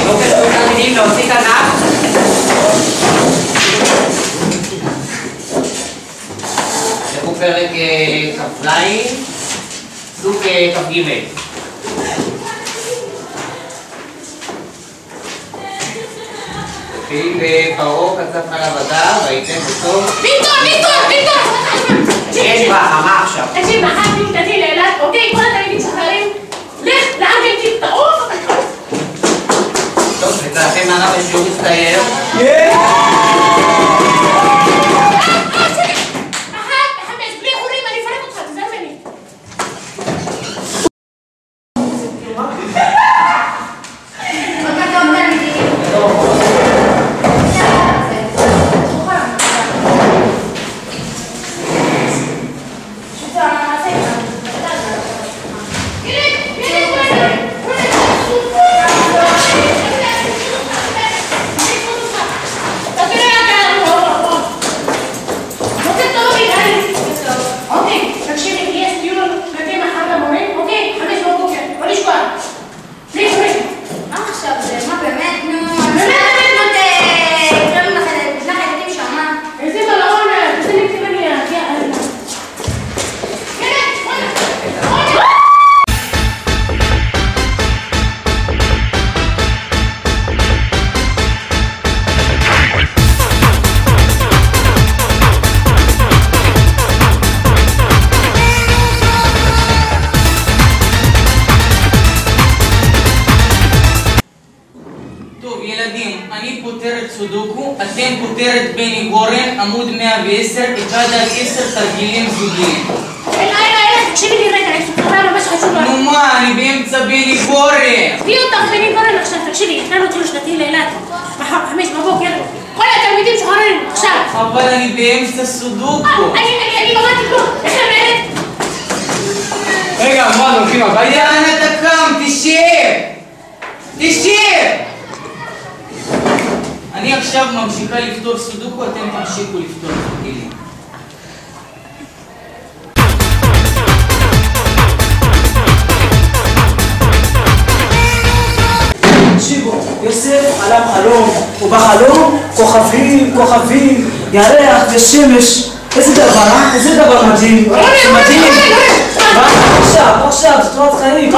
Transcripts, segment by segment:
בוקר טוב תלמידים, להוציא את הדף. אנחנו פרק כ"ז, סוג כ"ג. ופרעה קצף עליו הדר, ויתן אותו. ויקטור! יש בה, מה עכשיו? תקשיב, מחר תמתתי לאילת, אוקיי? כל התלמידים שחררים, לך לארגנטין, תעוף! טוב, לצערכם מענב השיעור הסתיים. מחמש, בלי חורים, אני אפרק אותך, תזר ממני. אני פותר את סודוקו, אתם פותר את בני גורן, עמוד 110, 1-10 תרגילים זוגיים. אלה, תקשיבי לי רגע, זה ממש חשוב. נו מה, אני באמצע בני גורן. תביאי אותך בני גורן עכשיו, תקשיבי, הכנו טיול שנתי לאילת. מחר, 5 בבוקר, כל התלמידים שחררים, עכשיו. אבל אני באמצע סודוקו. אני למדתי כלום, איך למדת? רגע, מה, הולכים הביתה? יאללה, אתה קם, תשב! אני עכשיו ממשיכה לפתור סודוקו, אתם תמשיכו לפתור תרגילים. תקשיבו, יוסף עליו חלום, ובחלום כוכבים, ירח ושמש. איזה דבר מדהים. עכשיו, זה תורת חיים. זה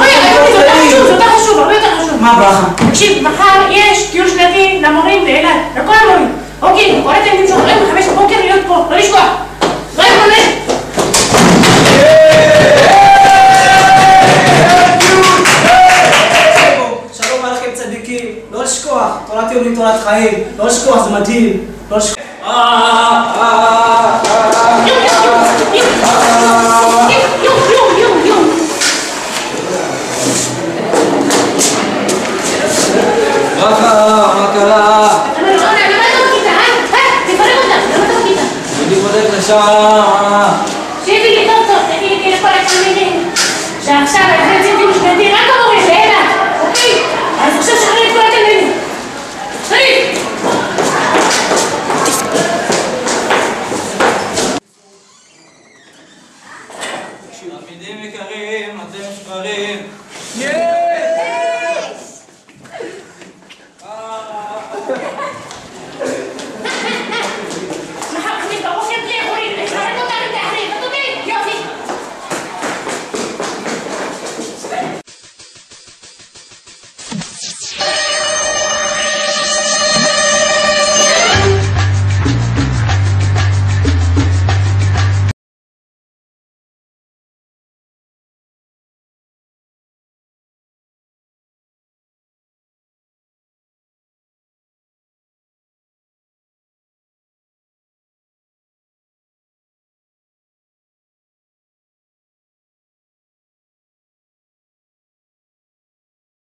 יותר חשוב, הרבה יותר חשוב. מה ברכה? תקשיב, מחר יש טיול שנתי למורים באילת, לכל המורים. אוקיי, כל התלמידים שוחררים ב5 בבוקר להיות פה, לא לשכוח. לא יתמונן. שלום עליכם צדיקים, לא לשכוח, תורת יומי תורת חיים, לא לשכוח, זה מדהים, לא לשכוח. מה קרה? למה אתה בכיתה, תפרק אותה, למה אתה בכיתה? אני בודק לשם. תקשיבי לי טוב, תגידי לכל התלמידים שעכשיו אנחנו יוצאים טיול שנתי, רק המורים